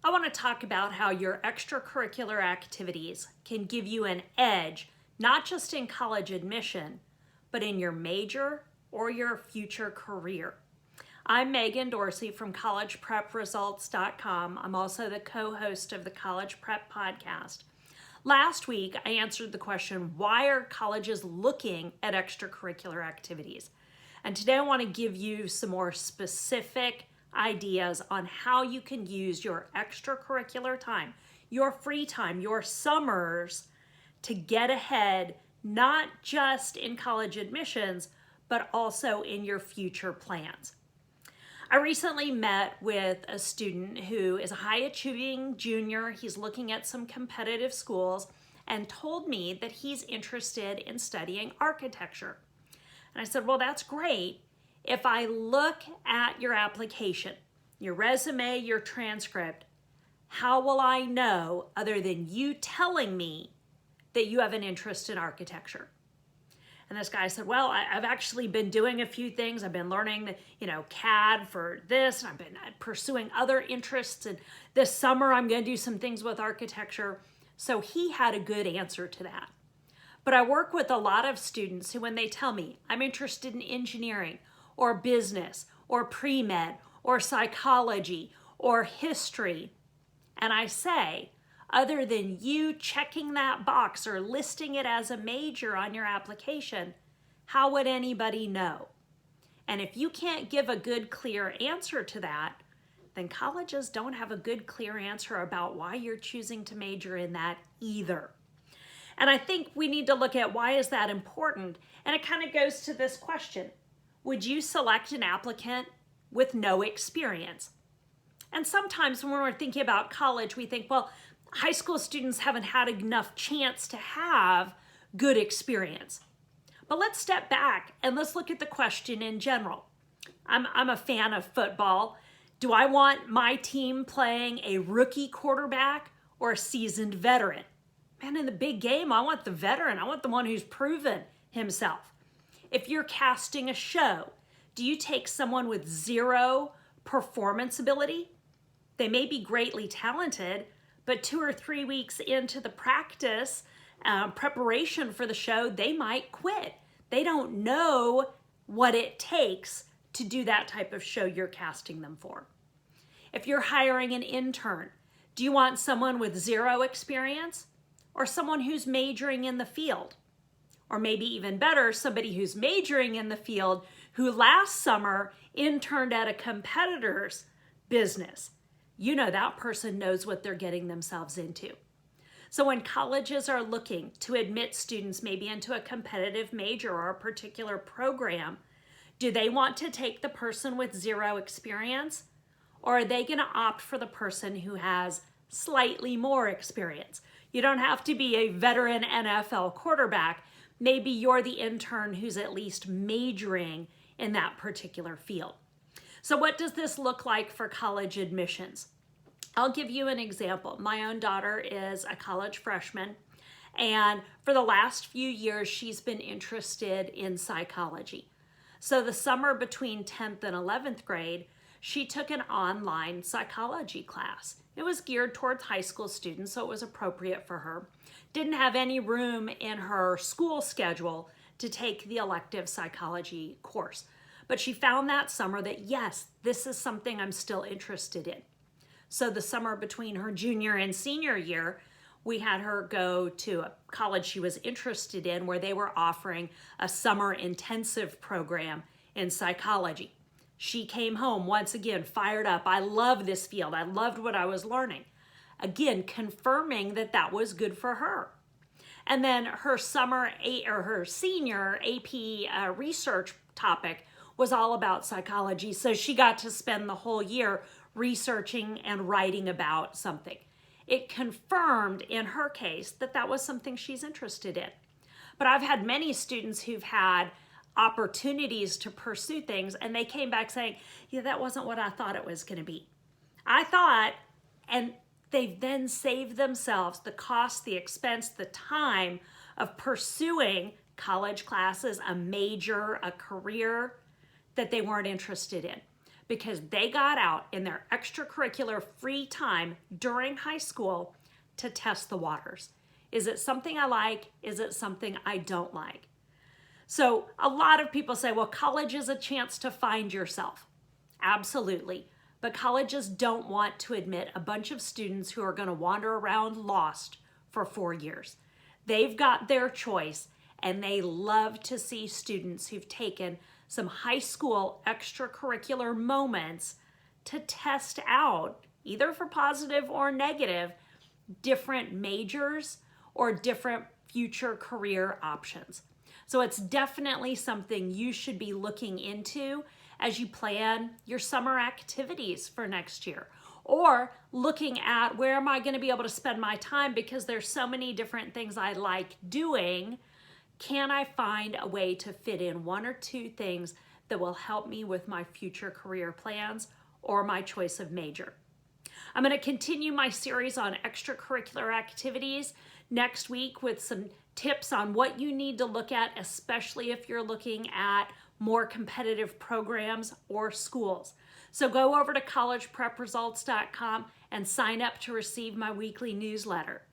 I want to talk about how your extracurricular activities can give you an edge, not just in college admission, but in your major or your future career. I'm Megan Dorsey from collegeprepresults.com. I'm also the co-host of the College Prep Podcast. Last week, I answered the question, why are colleges looking at extracurricular activities? And today I want to give you some more specific ideas on how you can use your extracurricular time, your free time, your summers to get ahead, not just in college admissions, but also in your future plans. I recently met with a student who is a high-achieving junior. He's looking at some competitive schools and told me that he's interested in studying architecture. And I said, well, that's great. If I look at your application, your resume, your transcript, how will I know, other than you telling me, that you have an interest in architecture? And this guy said, well, I've actually been doing a few things. I've been learning, CAD for this, and I've been pursuing other interests. And this summer, I'm going to do some things with architecture. So he had a good answer to that. But I work with a lot of students who, when they tell me, I'm interested in engineering or business or pre-med or psychology or history, and I say, other than you checking that box or listing it as a major on your application, how would anybody know? And if you can't give a good, clear answer to that, then colleges don't have a good, clear answer about why you're choosing to major in that either. And I think we need to look at, why is that important? And it kind of goes to this question. Would you select an applicant with no experience? And sometimes when we're thinking about college, we think, well, high school students haven't had enough chance to have good experience. But let's step back and let's look at the question in general. I'm a fan of football. Do I want my team playing a rookie quarterback or a seasoned veteran? Man, in the big game, I want the veteran. I want the one who's proven himself. If you're casting a show, do you take someone with zero performance ability? They may be greatly talented, but 2 or 3 weeks into the practice, preparation for the show, they might quit. They don't know what it takes to do that type of show you're casting them for. If you're hiring an intern, do you want someone with zero experience or someone who's majoring in the field? Or maybe even better, somebody who's majoring in the field who last summer interned at a competitor's business. You know that person knows what they're getting themselves into. So when colleges are looking to admit students maybe into a competitive major or a particular program, do they want to take the person with zero experience? Or are they going to opt for the person who has slightly more experience? You don't have to be a veteran NFL quarterback. Maybe you're the intern who's at least majoring in that particular field. So what does this look like for college admissions? I'll give you an example. My own daughter is a college freshman, and for the last few years, she's been interested in psychology. So the summer between 10th and 11th grade, she took an online psychology class. It was geared towards high school students, so it was appropriate for her. Didn't have any room in her school schedule to take the elective psychology course. But she found that summer that, yes, this is something I'm still interested in. So the summer between her junior and senior year, we had her go to a college she was interested in where they were offering a summer intensive program in psychology. She came home once again fired up. I love this field. I loved what I was learning. Again, confirming that that was good for her. And then her senior AP research topic was all about psychology. So she got to spend the whole year researching and writing about something. It confirmed in her case that that was something she's interested in. But I've had many students who've had opportunities to pursue things, and they came back saying, yeah, that wasn't what I thought it was going to be. I thought, and they've then saved themselves the cost, the expense, the time of pursuing college classes, a major, a career that they weren't interested in. because they got out in their extracurricular free time during high school to test the waters. Is it something I like? Is it something I don't like? So a lot of people say, well, college is a chance to find yourself. Absolutely. But colleges don't want to admit a bunch of students who are going to wander around lost for 4 years. They've got their choice, and they love to see students who've taken some high school extracurricular moments to test out, either for positive or negative, different majors or different future career options. So it's definitely something you should be looking into as you plan your summer activities for next year, or looking at where am I going to be able to spend my time because there's so many different things I like doing. Can I find a way to fit in 1 or 2 things that will help me with my future career plans or my choice of major? I'm going to continue my series on extracurricular activities next week with some tips on what you need to look at, especially if you're looking at more competitive programs or schools. So go over to collegeprepresults.com and sign up to receive my weekly newsletter.